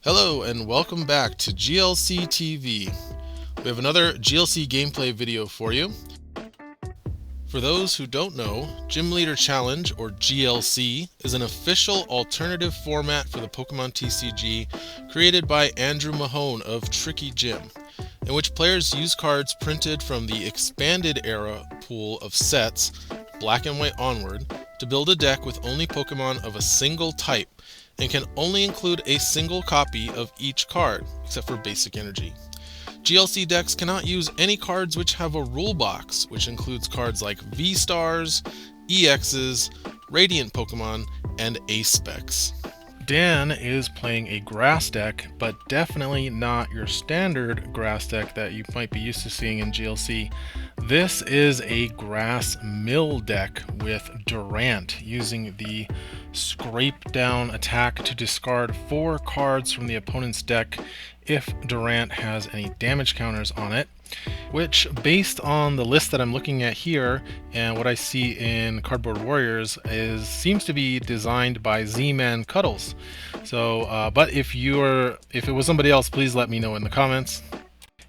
Hello and welcome back to GLC TV. We have another GLC gameplay video for you. For those who don't know, Gym Leader Challenge, or GLC, is an official alternative format for the Pokemon TCG created by Andrew Mahone of Tricky Gym, in which players use cards printed from the expanded era pool of sets, black and white onward, to build a deck with only Pokemon of a single type, and can only include a single copy of each card, except for basic energy. GLC decks cannot use any cards which have a rule box, which includes cards like V-Stars, EXs, Radiant Pokemon, and A-Specs. Dan is playing a grass deck, but definitely not your standard grass deck that you might be used to seeing in GLC. This is a grass mill deck with Durant, using the scrape down attack to discard 4 cards from the opponent's deck if Durant has any damage counters on it, which, based on the list that I'm looking at here and what I see in Cardboard Warriors, seems to be designed by Z-Man Cuddles. So, but if it was somebody else, please let me know in the comments.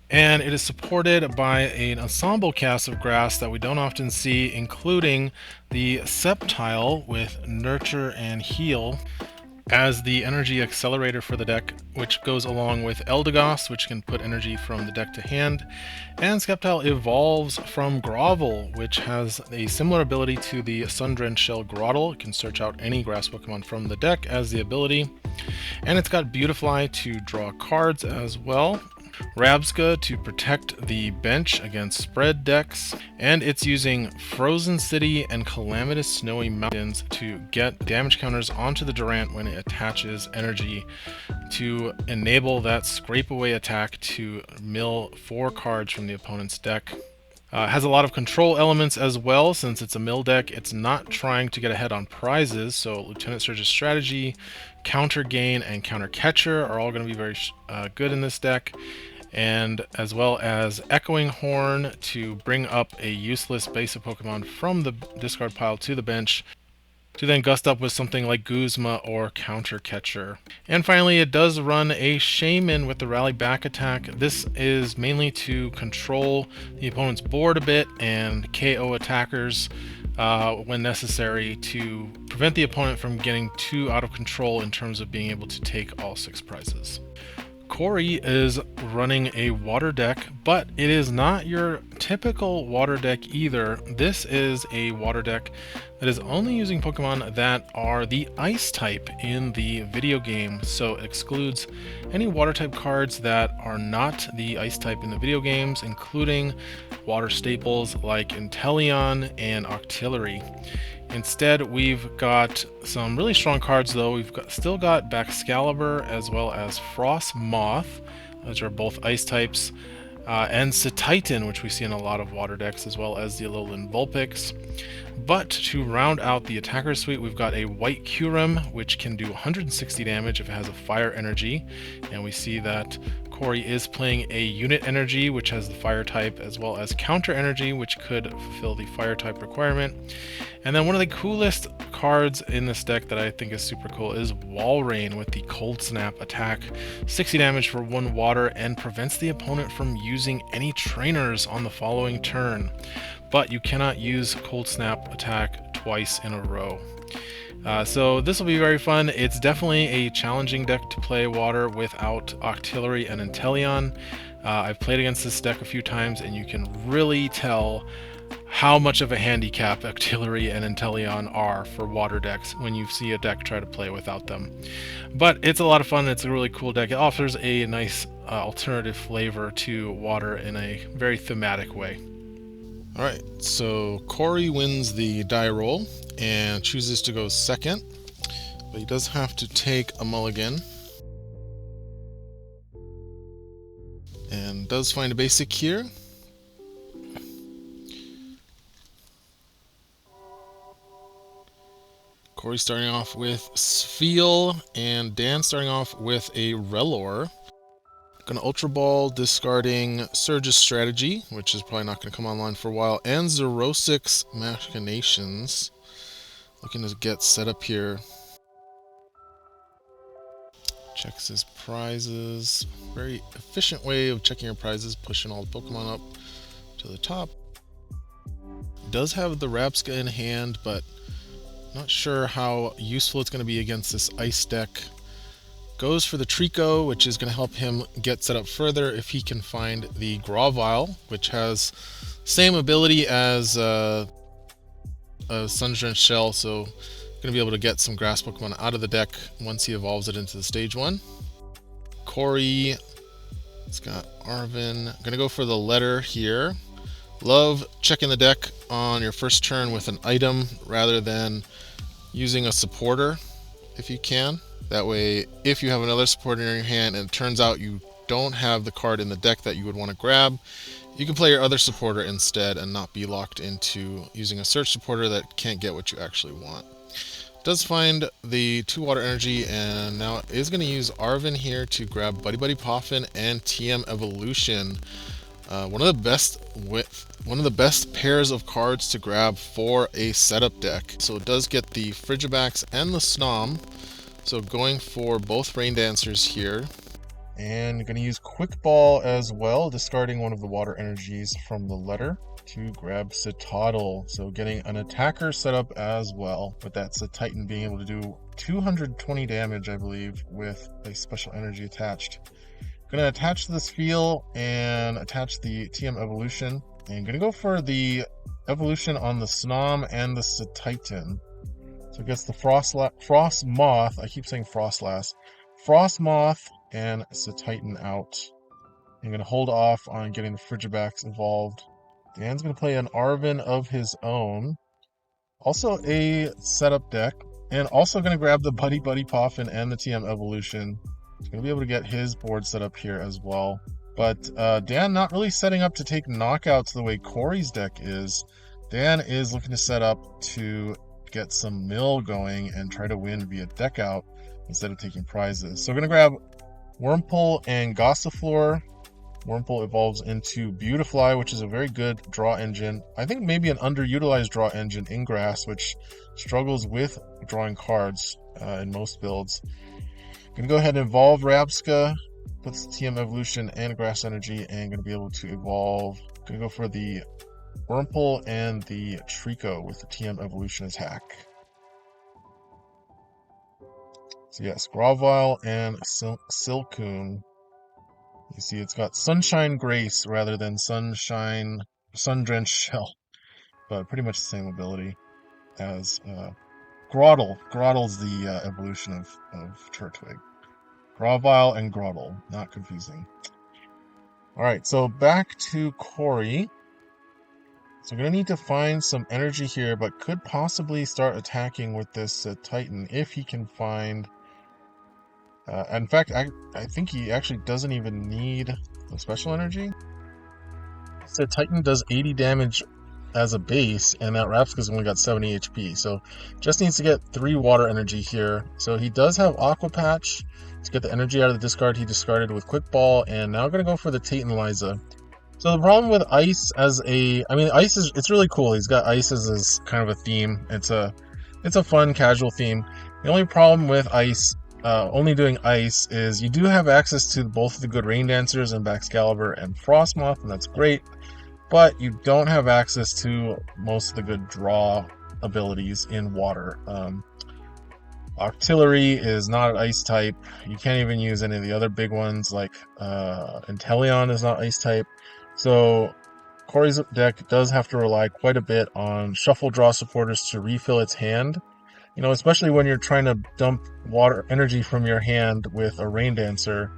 And it is supported by an ensemble cast of grass that we don't often see, including the Sceptile with Nurture and Heal as the energy accelerator for the deck, which goes along with Eldegoss, which can put energy from the deck to hand. And Sceptile evolves from Grovel, which has a similar ability to the Sundrenched Shell Grottle. It can search out any grass Pokemon from the deck as the ability. And it's got Beautifly to draw cards as well, Rabsca to protect the bench against spread decks, and it's using Frozen City and Calamitous Snowy Mountains to get damage counters onto the Durant when it attaches energy to enable that scrape away attack to mill 4 cards from the opponent's deck. It has a lot of control elements as well. Since it's a mill deck, it's not trying to get ahead on prizes, so Lieutenant Surge's Strategy, Counter Gain, and Counter Catcher are all going to be very good in this deck, and as well as Echoing Horn to bring up a useless basic Pokemon from the discard pile to the bench, to then gust up with something like Guzma or Counter Catcher. And finally, it does run a Shaman with the Rally Back attack. This is mainly to control the opponent's board a bit and KO attackers when necessary, to prevent the opponent from getting too out of control in terms of being able to take all 6 prizes. Cory is running a water deck, but it is not your typical water deck either. This is a water deck that is only using Pokemon that are the Ice type in the video game, so it excludes any water type cards that are not the Ice type in the video games, including water staples like Inteleon and Octillery. Instead, we've got some really strong cards, though. We've still got Baxcalibur as well as Frostmoth. Those are both Ice types. And Cetitan, which we see in a lot of water decks, as well as the Alolan Vulpix. But to round out the attacker suite, we've got a White Kyurem, which can do 160 damage if it has a fire energy. And we see that Cory is playing a Unit Energy, which has the fire type, as well as Counter Energy, which could fulfill the fire type requirement. And then one of the coolest cards in this deck that I think is super cool is Walrein with the Cold Snap attack. 60 damage for 1 water and prevents the opponent from using any trainers on the following turn. But you cannot use Cold Snap attack twice in a row. So this will be very fun. It's definitely a challenging deck to play water without Octillery and Inteleon. I've played against this deck a few times, and you can really tell how much of a handicap Octillery and Inteleon are for water decks when you see a deck try to play without them. But it's a lot of fun. It's a really cool deck. It offers a nice alternative flavor to water in a very thematic way. Alright, so Cory wins the die roll and chooses to go second, but he does have to take a mulligan. And does find a basic here. Cory starting off with Spheal, and Dan starting off with a Relor. Gonna Ultra Ball, discarding Surge's Strategy, which is probably not going to come online for a while, and Xerosic's Machinations. Looking to get set up here. Checks his prizes. Very efficient way of checking your prizes, pushing all the Pokemon up to the top. Does have the Rapska in hand, but not sure how useful it's going to be against this ice deck. Goes for the Trico, which is going to help him get set up further if he can find the Grovyle, which has same ability as a Sun-Drenched Shell, so going to be able to get some grass Pokemon out of the deck once he evolves it into the stage 1. Cory, it's got Arven. Going to go for the letter here. Love checking the deck on your first turn with an item rather than using a supporter if you can. That way, if you have another supporter in your hand and it turns out you don't have the card in the deck that you would want to grab, you can play your other supporter instead and not be locked into using a search supporter that can't get what you actually want. Does find the 2 water energy and now is going to use Arven here to grab Buddy Buddy Poffin and TM Evolution. One of the best pairs of cards to grab for a setup deck. So it does get the Frigibax and the Snom. So going for both Rain Dancers here. And going to use Quick Ball as well, discarding one of the water energies from the letter to grab Citadel. So getting an attacker set up as well, with that Titan being able to do 220 damage, I believe, with a special energy attached. Going to attach this feel and attach the TM Evolution. And going to go for the evolution on the Snom and the Titan. So it gets the Frost Moth. I keep saying Frostlass. Frost Moth and Titan out. I'm going to hold off on getting the Frigibax involved. Dan's going to play an Arven of his own. Also a setup deck. And also going to grab the Buddy Buddy Poffin and the TM Evolution. He's going to be able to get his board set up here as well. But Dan not really setting up to take knockouts the way Cory's deck is. Dan is looking to set up to get some mill going and try to win via deck out instead of taking prizes. So we're going to grab Wurmple and Gossifleur. Wurmple evolves into Beautifly, which is a very good draw engine. I think maybe an underutilized draw engine in Grass, which struggles with drawing cards in most builds. Going to go ahead and evolve Rabska, puts TM Evolution and Grass Energy, and going to be able to evolve. Going to go for the Wurmple and the Trico with the TM Evolution attack. So yes, Grovyle and Silcoon. You see it's got Sunshine Grace rather than Sun-Drenched Shell, but pretty much the same ability as Groddle. Groddle's the evolution of Turtwig. Grovyle and Groddle, not confusing. Alright, so back to Cory. So we're going to need to find some energy here, but could possibly start attacking with this Titan if he can find... in fact, I think he actually doesn't even need a special energy. So Titan does 80 damage as a base, and that Rapska's only got 70 HP, so just needs to get 3 water energy here. So he does have Aqua Patch to get the energy out of the discard he discarded with Quick Ball, and now going to go for the Titanizer. So the problem with Ice Ice it's really cool. He's got Ice as his kind of a theme. It's a fun, casual theme. The only problem with Ice, only doing Ice, is you do have access to both of the good Rain Dancers and Baxcalibur and Frostmoth, and that's great. But you don't have access to most of the good draw abilities in water. Octillery is not an ice type. You can't even use any of the other big ones, like Inteleon is not ice type. So Cory's deck does have to rely quite a bit on shuffle draw supporters to refill its hand. You know, especially when you're trying to dump water energy from your hand with a Rain Dancer.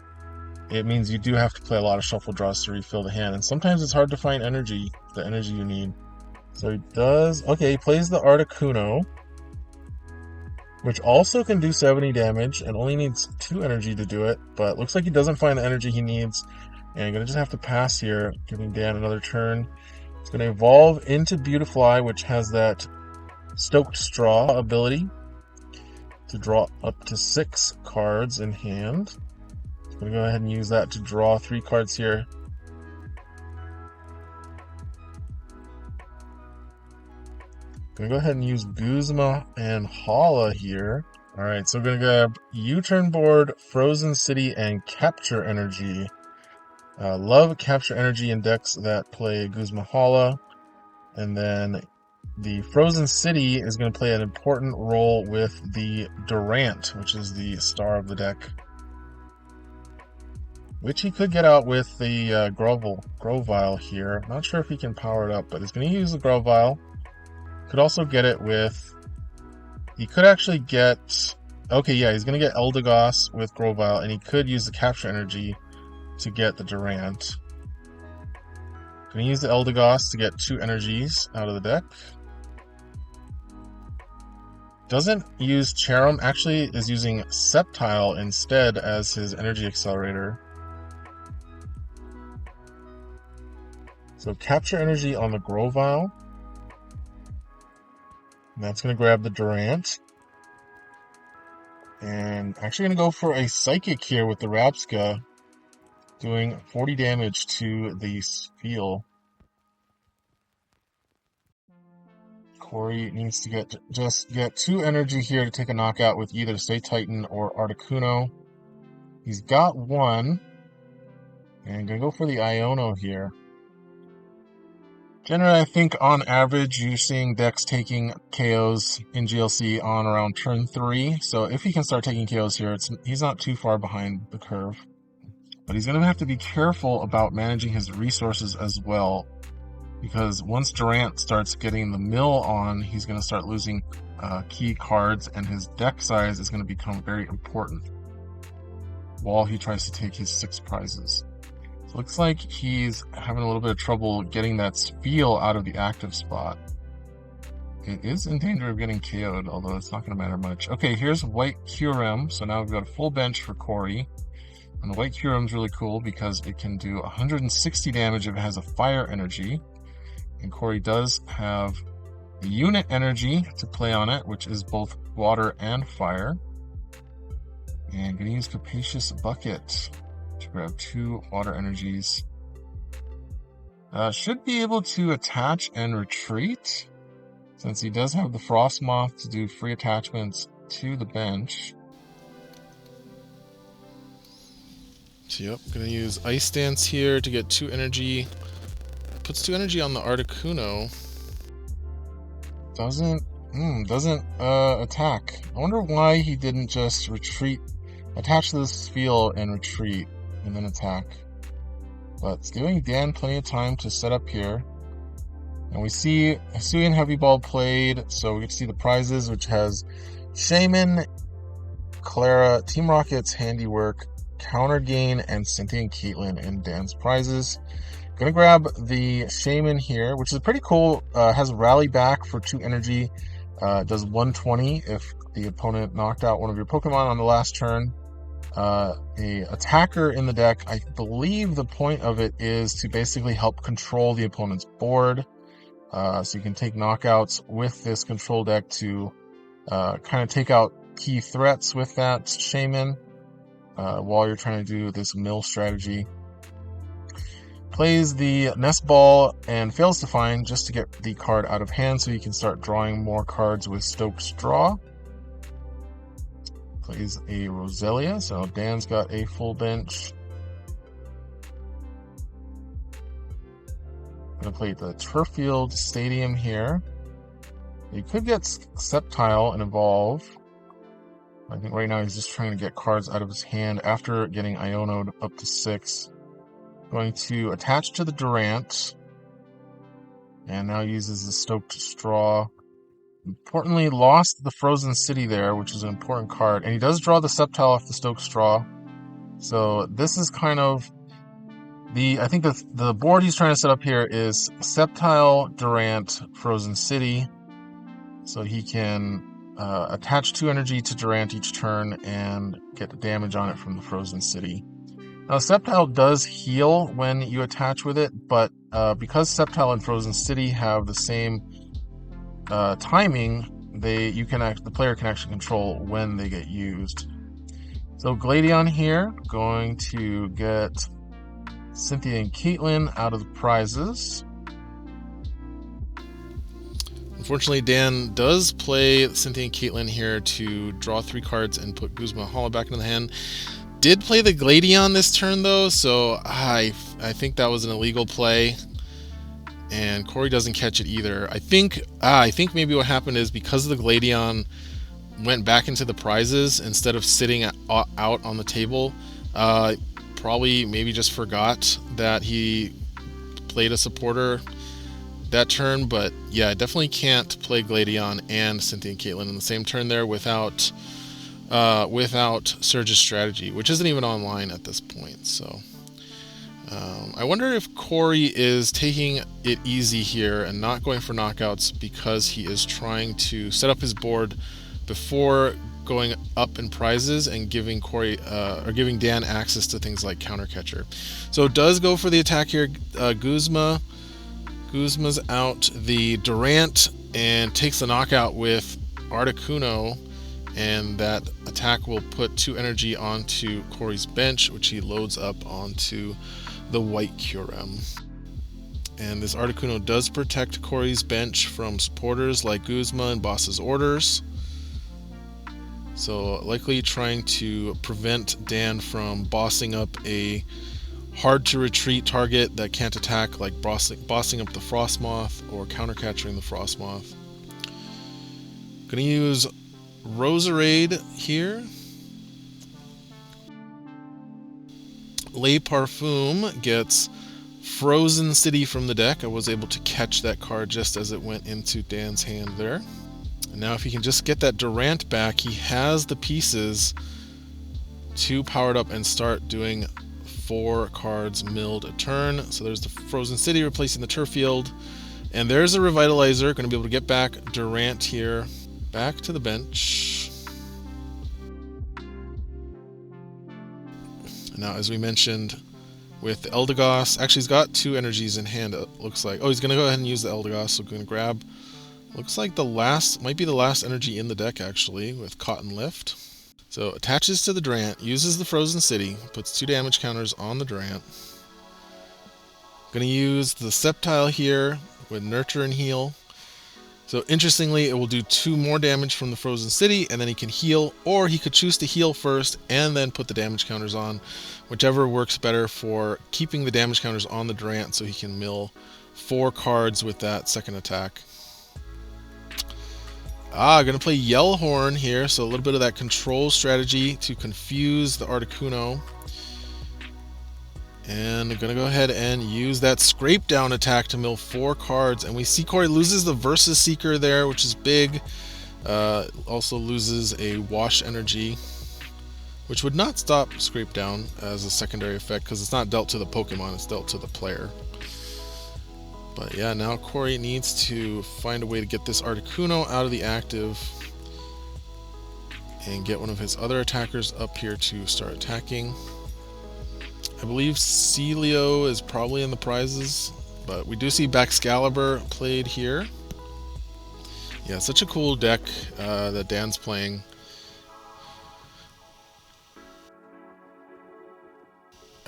It means you do have to play a lot of shuffle draws to refill the hand, and sometimes it's hard to find the energy you need. So he plays the Articuno, which also can do 70 damage and only needs 2 energy to do it, but looks like he doesn't find the energy he needs, and I'm going to just have to pass here, giving Dan another turn. It's going to evolve into Beautifly, which has that Stoked Straw ability to draw up to 6 cards in hand. I'm going to go ahead and use that to draw 3 cards here. I'm going to go ahead and use Guzma and Hala here. All right, so we're going to grab U-Turn Board, Frozen City, and Capture Energy. Love Capture Energy in decks that play Guzmahala. And then the Frozen City is going to play an important role with the Durant, which is the star of the deck. Which he could get out with the Grovyle here. Not sure if he can power it up, but he's going to use the Grovyle. Could also get it with... He could actually get... Okay, yeah, he's going to get Eldegoss with Grovyle, and he could use the Capture Energy to get the Durant. Going to use the Eldegoss to get 2 energies out of the deck. Doesn't use Cherim, actually is using Sceptile instead as his energy accelerator. So Capture Energy on the Grovyle. And that's going to grab the Durant. And actually going to go for a Psychic here with the Rapska, doing 40 damage to the Spheal. Cory needs to just get 2 energy here to take a knockout with either Say Titan or Articuno. He's got 1. And going to go for the Iono here. Generally, I think on average, you're seeing decks taking KOs in GLC on around turn 3. So if he can start taking KOs here, he's not too far behind the curve. But he's going to have to be careful about managing his resources as well. Because once Durant starts getting the mill on, he's going to start losing key cards, and his deck size is going to become very important while he tries to take his 6 prizes. So looks like he's having a little bit of trouble getting that Spheal out of the active spot. It is in danger of getting KO'd, although it's not going to matter much. Okay, here's White Kyurem. So now we've got a full bench for Cory. And the White Kyurem is really cool because it can do 160 damage if it has a fire energy. And Cory does have a unit energy to play on it, which is both water and fire. And going to use Capacious Bucket to grab 2 water energies. Should be able to attach and retreat, since he does have the Frostmoth to do free attachments to the bench. So yep, going to use Ice Dance here to get 2 energy. Puts 2 energy on the Articuno. Doesn't attack. I wonder why he didn't just retreat, attach to this Spheal and retreat, and then attack. But it's giving Dan plenty of time to set up here. And we see Hisuian Heavy Ball played, so we get to see the prizes, which has Shaman, Clara, Team Rocket's Handiwork, Counter Gain, and Cynthia and Caitlyn in Dan's prizes. Gonna grab the Shaman here, which is pretty cool. Has Rally Back for 2 energy. Does 120 if the opponent knocked out one of your Pokemon on the last turn. A attacker in the deck, I believe the point of it is to basically help control the opponent's board. So you can take knockouts with this control deck to kind of take out key threats with that Shaman while you're trying to do this mill strategy. Plays the Nest Ball and fails to find just to get the card out of hand so you can start drawing more cards with Stoked Straw. Plays a Roselia, so Dan's got a full bench. Gonna play the Turffield Stadium here. You could get Sceptile and Evolve. I think right now he's just trying to get cards out of his hand after getting Iono'd up to 6. Going to attach to the Durant, and now uses the Stoked Straw. Importantly, lost the Frozen City there, which is an important card, and he does draw the Sceptile off the Stoked Straw. So this is kind of I think the board he's trying to set up here is Sceptile, Durant, Frozen City, so he can attach 2 energy to Durant each turn and get the damage on it from the Frozen City. Now, Sceptile does heal when you attach with it, but because Sceptile and Frozen City have the same timing, the player can actually control when they get used. So Gladion here, going to get Cynthia and Caitlyn out of the prizes. Unfortunately, Dan does play Cynthia and Caitlin here to draw 3 cards and put Guzma Hollow back into the hand. Did play the Gladion this turn though, so I think that was an illegal play. And Cory doesn't catch it either. I think maybe what happened is because the Gladion went back into the prizes instead of sitting out on the table, probably maybe just forgot that he played a supporter that turn. But yeah, definitely can't play Gladion and Cynthia and Caitlin in the same turn there without Surge's strategy, which isn't even online at this point. So I wonder if Cory is taking it easy here and not going for knockouts because he is trying to set up his board before going up in prizes and giving giving Dan access to things like counter catcher. So it does go for the attack here. Guzma's out the Durant and takes the knockout with Articuno, and that attack will put 2 energy onto Cory's bench, which he loads up onto the white Kyurem. And this Articuno does protect Cory's bench from supporters like Guzma and Boss's Orders. So likely trying to prevent Dan from bossing up a hard to retreat target that can't attack, like bossing up the Frostmoth or counter-catching the Frostmoth. Gonna use Roserade here. Le Parfum gets Frozen City from the deck. I was able to catch that card just as it went into Dan's hand there. And now if he can just get that Durant back, he has the pieces to power it up and start doing 4 cards milled a turn. So there's the Frozen City replacing the Turf Field. And there's a Revitalizer. Going to be able to get back Durant here. Back to the bench. Now, as we mentioned, with the Eldegoss, actually he's got 2 energies in hand, it looks like. Oh, he's going to go ahead and use the Eldegoss, so we're going to grab, looks like might be the last energy in the deck actually, with Cotton Lift. So attaches to the Durant, uses the Frozen City, puts 2 damage counters on the Durant. Going to use the Sceptile here with Nurture and Heal. So interestingly, it will do 2 more damage from the Frozen City, and then he can heal, or he could choose to heal first and then put the damage counters on, whichever works better for keeping the damage counters on the Durant so he can mill 4 cards with that second attack. Gonna play Yellhorn here, so a little bit of that control strategy to confuse the Articuno. And I'm going to go ahead and use that Scrape Down attack to mill 4 cards. And we see Cory loses the Versus Seeker there, which is big. Also loses a Wash Energy, which would not stop Scrape Down as a secondary effect because it's not dealt to the Pokemon, it's dealt to the player. But yeah, now Cory needs to find a way to get this Articuno out of the active and get one of his other attackers up here to start attacking. I believe Celio is probably in the prizes, but we do see Baxcalibur played here. Yeah, such a cool deck that Dan's playing.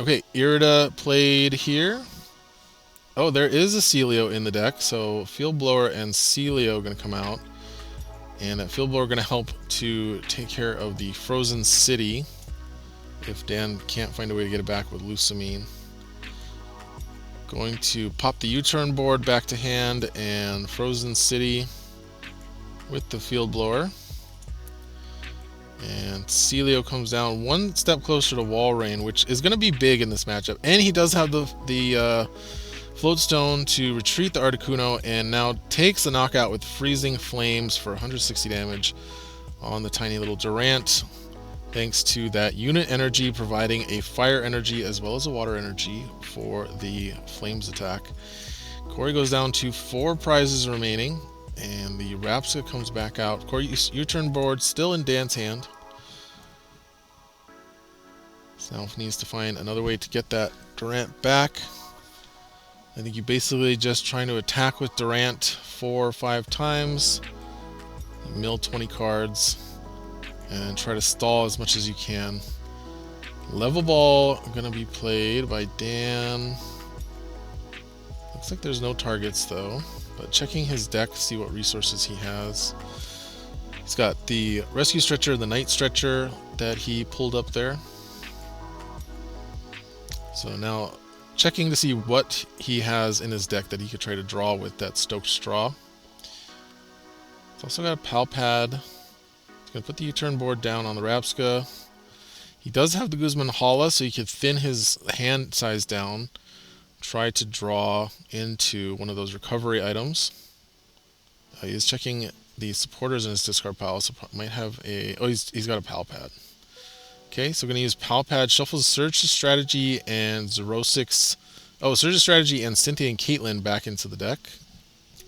Okay, Irida played here. Oh, there is a Celio in the deck, so Field Blower and Celio are going to come out. And that Field Blower are going to help to take care of the Frozen City if Dan can't find a way to get it back with Lusamine. Going to pop the U-turn board back to hand and Frozen City with the Field Blower. And Celio comes down 1 step closer to Walrein, which is going to be big in this matchup. And he does have the Float Stone to retreat the Articuno, and now takes the knockout with Freezing Flames for 160 damage on the tiny little Durant, thanks to that unit energy providing a fire energy as well as a water energy for the Flames attack. Cory goes down to 4 prizes remaining, and the Rapska comes back out. Cory U-turn board still in Dan's hand. So now needs to find another way to get that Durant back. I think you're basically just trying to attack with Durant 4 or 5 times, mill 20 cards, and try to stall as much as you can. Level Ball going to be played by Dan. Looks like there's no targets though. But checking his deck to see what resources he has. He's got the Rescue Stretcher, the Night Stretcher that he pulled up there. So now checking to see what he has in his deck that he could try to draw with that Stoked Straw. He's also got a Pal Pad. He's going to put the U-turn board down on the Rapska. He does have the Guzman Hala, so he could thin his hand size down. Try to draw into one of those recovery items. He is checking the supporters in his discard pile, so might have a... Oh, he's got a Pal Pad. Okay, so we're going to use Pal Pad, shuffles Surge to Strategy and Zerosix. Oh, Surge to Strategy and Cynthia and Caitlyn back into the deck.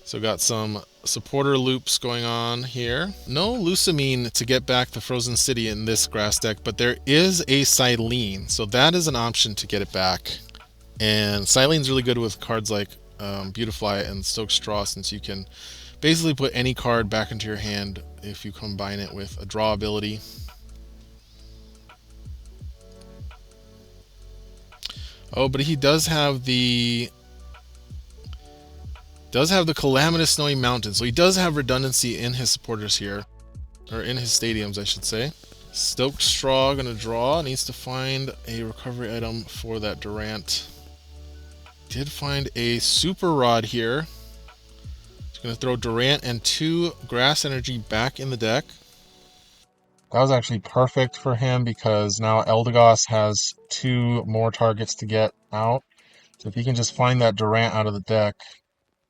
So got some supporter loops going on here. No Lusamine to get back the Frozen City in this grass deck, but there is a Silene, so that is an option to get it back. And Silene's really good with cards like Beautifly and Stoked Straw, since you can basically put any card back into your hand if you combine it with a draw ability. Oh, but he does have the Calamitous Snowy Mountain, so he does have redundancy in his supporters here, or in his stadiums, I should say. Stoked Straw gonna draw, needs to find a recovery item for that Durant. Did find a Super Rod here. He's gonna throw Durant and 2 Grass Energy back in the deck. That was actually perfect for him because now Eldegoss has 2 more targets to get out. So if he can just find that Durant out of the deck.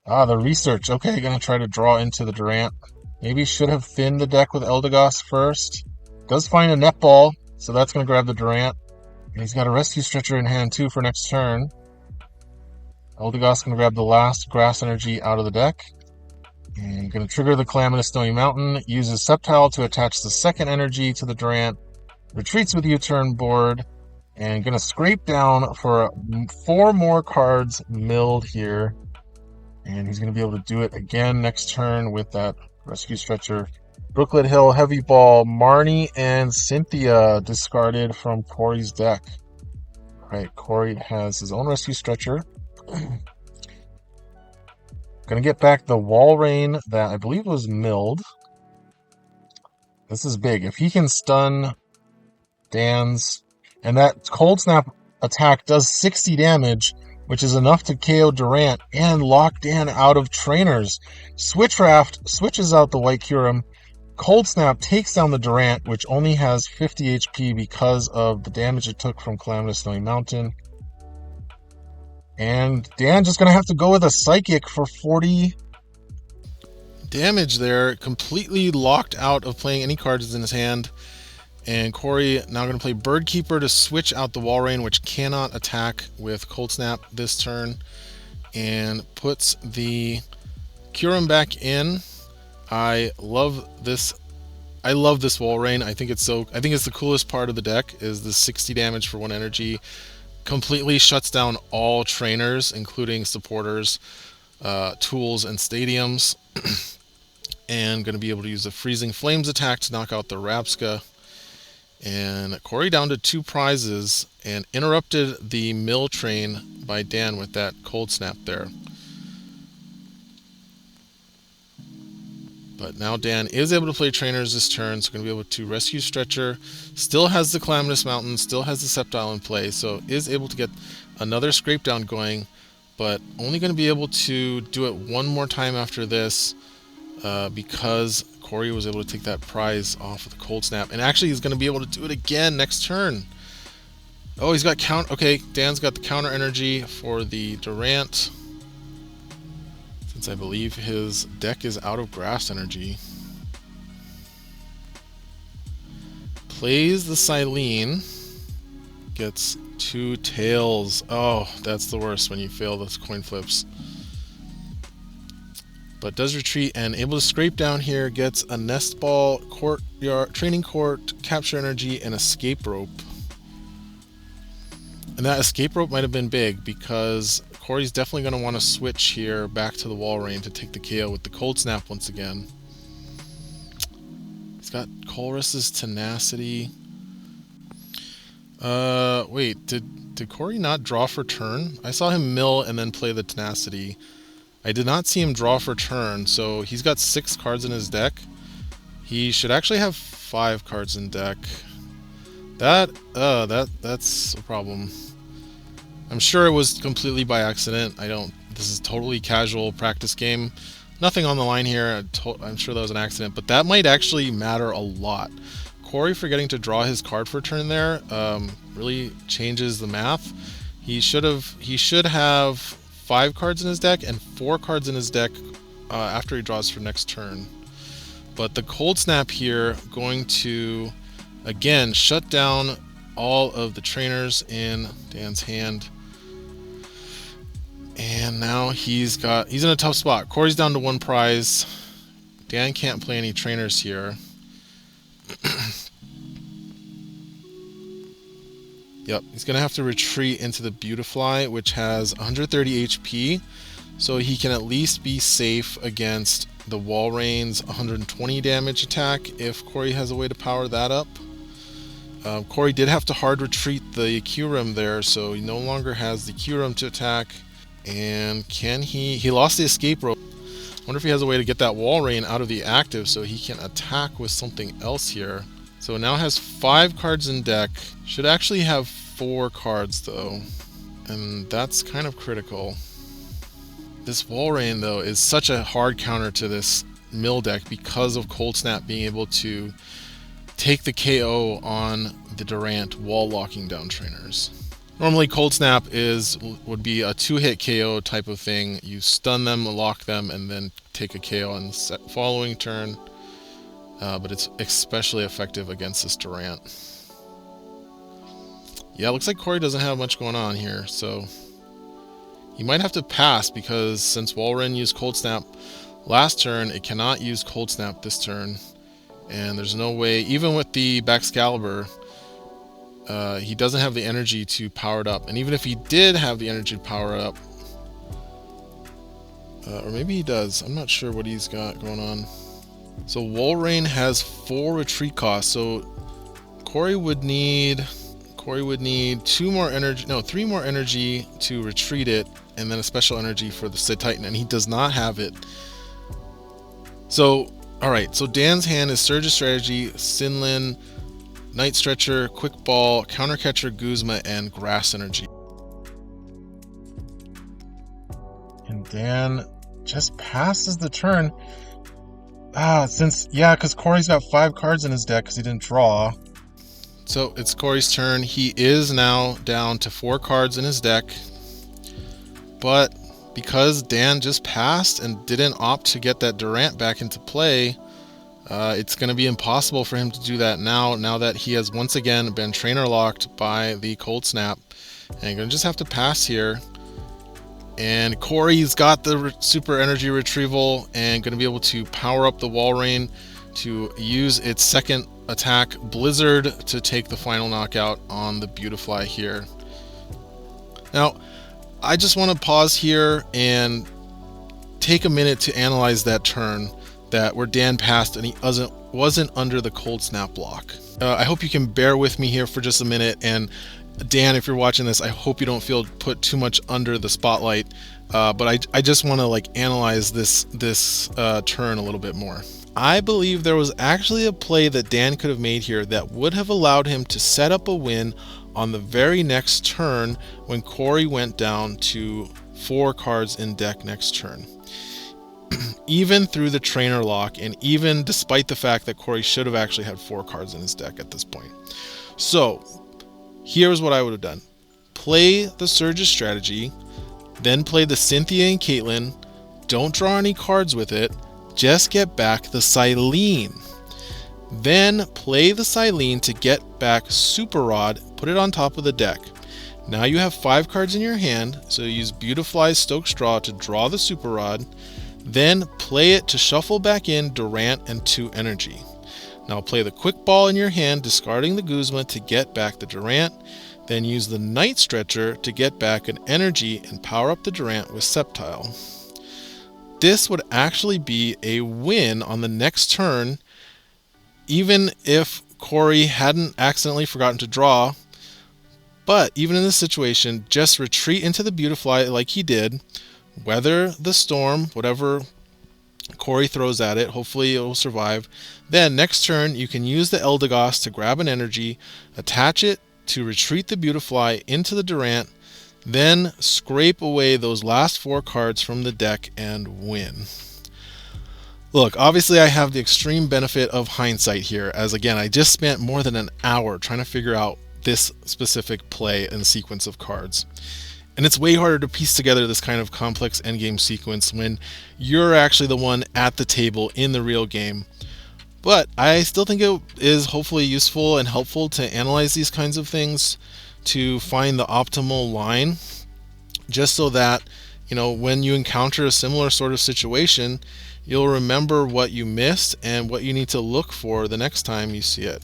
Ah, the research. Okay, gonna try to draw into the Durant. Maybe should have thinned the deck with Eldegoss first. Does find a Netball, so that's gonna grab the Durant. And he's got a Rescue Stretcher in hand too for next turn. Eldegoss gonna grab the last Grass Energy out of the deck. And going to trigger the Calamitous Snowy Mountain, uses Sceptile to attach the second energy to the Durant, retreats with U-turn board, and going to scrape down for 4 more cards milled here. And he's going to be able to do it again next turn with that Rescue Stretcher. Brooklet Hill, Heavy Ball, Marnie, and Cynthia discarded from Cory's deck. Alright, Cory has his own Rescue Stretcher. Gonna get back the Walrein that I believe was milled. This is big. If he can stun Dan's... And that Cold Snap attack does 60 damage, which is enough to KO Durant and lock Dan out of trainers. Switchcraft switches out the White Curum. Cold Snap takes down the Durant, which only has 50 HP because of the damage it took from Calamitous Snowy Mountain. And Dan just going to have to go with a Psychic for 40 damage there. Completely locked out of playing any cards in his hand. And Cory now going to play Birdkeeper to switch out the Walrein, which cannot attack with Cold Snap this turn. And puts the Curum back in. I love this Walrein. I think it's the coolest part of the deck is the 60 damage for 1 energy. Completely shuts down all trainers, including supporters, tools, and stadiums. And going to be able to use the Freezing Flames attack to knock out the Rapska. And Cory down to 2 prizes and interrupted the mill train by Dan with that Cold Snap there. But now Dan is able to play trainers this turn, so going to be able to Rescue Stretcher. Still has the Calamitous Mountain, still has the Sceptile in play, so is able to get another Scrape Down going, but only going to be able to do it 1 more time after this because Cory was able to take that prize off with the Cold Snap. And actually he's going to be able to do it again next turn. Oh, he's got okay, Dan's got the counter energy for the Durant. Since I believe his deck is out of Grass Energy. Plays the Silene. Gets 2 tails. Oh, that's the worst when you fail those coin flips. But does retreat and able to scrape down here. Gets a Nest Ball, Courtyard, Training Court, Capture Energy, and Escape Rope. And that Escape Rope might have been big because Cory's definitely going to want to switch here back to the Walrein to take the KO with the Cold Snap once again. He's got Colress's Tenacity. Wait, did Cory not draw for turn? I saw him mill and then play the Tenacity. I did not see him draw for turn, so he's got 6 cards in his deck. He should actually have 5 cards in deck. That's a problem. I'm sure it was completely by accident. This is totally casual practice game. Nothing on the line here. I'm sure that was an accident, but that might actually matter a lot. Cory forgetting to draw his card for turn there really changes the math. He should have 5 cards in his deck and 4 cards in his deck after he draws for next turn. But the Cold Snap here going to again shut down all of the trainers in Dan's hand. And now he's in a tough spot. Cory's down to 1 prize. Dan can't play any trainers here. Yep, he's going to have to retreat into the Beautifly, which has 130 HP, so he can at least be safe against the Walreign's 120 damage attack if Cory has a way to power that up. Cory did have to hard retreat the Kyurem there, so he no longer has the Kyurem to attack. And can he lost the escape rope. I wonder if he has a way to get that Walrein out of the active so he can attack with something else here. So now has 5 cards in deck. Should actually have 4 cards though, and that's kind of critical. This Walrein though is such a hard counter to this mill deck because of Cold Snap being able to take the KO on the Durant while locking down trainers. Normally Cold Snap would be a 2-hit KO type of thing. You stun them, lock them, and then take a KO on the following turn. But it's especially effective against this Durant. Yeah, looks like Cory doesn't have much going on here, so he might have to pass because since Walrein used Cold Snap last turn, it cannot use Cold Snap this turn. And there's no way, even with the Baxcalibur, he doesn't have the energy to power it up. And even if he did have the energy to power it up, or maybe he does, I'm not sure what he's got going on. So Walrein has 4 retreat costs, so Cory would need 3 more energy to retreat it, and then a special energy for the Sid Titan, and he does not have it. So, alright, so Dan's hand is Surge's Strategy, Sinlin, Night Stretcher, Quick Ball, Countercatcher, Guzma, and Grass Energy. And Dan just passes the turn. Because Cory's got 5 cards in his deck because he didn't draw. So it's Cory's turn. He is now down to 4 cards in his deck. But because Dan just passed and didn't opt to get that Durant back into play, it's going to be impossible for him to do that now that he has once again been trainer locked by the Cold Snap. And you're going to just have to pass here. And Cory's got the super energy retrieval and going to be able to power up the Walrein to use its second attack, Blizzard, to take the final knockout on the Beautifly here. Now, I just want to pause here and take a minute to analyze that turn where Dan passed and he wasn't under the Cold Snap block. I hope you can bear with me here for just a minute, and Dan, if you're watching this, I hope you don't feel put too much under the spotlight, but I just want to analyze this turn a little bit more. I believe there was actually a play that Dan could have made here that would have allowed him to set up a win on the very next turn when Cory went down to 4 cards in deck next turn. Even through the trainer lock, and even despite the fact that Cory should have actually had 4 cards in his deck at this point. So here's what I would have done. Play the Surge's Strategy, then play the Cynthia and Caitlyn. Don't draw any cards with it. Just get back the Silene. Then play the Silene to get back Super Rod, put it on top of the deck. Now you have 5 cards in your hand, so use Beautifly's Stoke Straw to draw the Super Rod. Then play it to shuffle back in Durant and 2 energy. Now play the Quick Ball in your hand, discarding the Guzma to get back the Durant. Then use the Night Stretcher to get back an energy and power up the Durant with Sceptile. This would actually be a win on the next turn, even if Cory hadn't accidentally forgotten to draw. But even in this situation, just retreat into the Beautifly like he did, weather the storm, whatever Cory throws at it. Hopefully it will survive. Then next turn you can use the Eldegoss to grab an energy, attach it to retreat the Beautifly into the Durant, then scrape away those last 4 cards from the deck and win. Look, obviously I have the extreme benefit of hindsight here, as again I just spent more than an hour trying to figure out this specific play and sequence of cards. And it's way harder to piece together this kind of complex endgame sequence when you're actually the one at the table in the real game. But I still think it is hopefully useful and helpful to analyze these kinds of things to find the optimal line, just so that, you know, when you encounter a similar sort of situation, you'll remember what you missed and what you need to look for the next time you see it.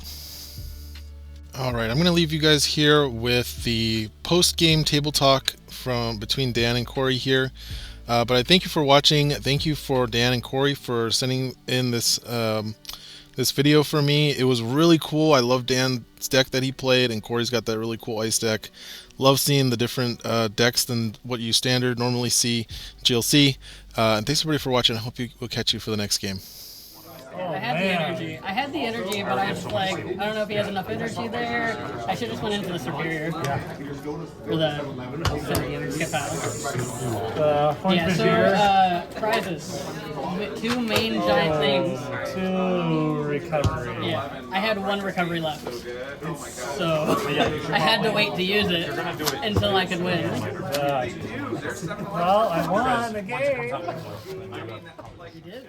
Alright, I'm going to leave you guys here with the post-game table talk from between Dan and Cory here. But I thank you for watching. Thank you for Dan and Cory for sending in this this video for me. It was really cool. I love Dan's deck that he played, and Cory's got that really cool ice deck. Love seeing the different decks than what you standard normally see GLC. And thanks everybody for watching. I hope we'll catch you for the next game. I had the energy, but I was just like, I don't know if he has enough energy there. I should just went into the Superior. Or the skip out. Yeah, so prizes. 2 main giant things. 2 recovery. Yeah, I had 1 recovery left. So I had to wait to use it until I could win. Well, I won the game. You did.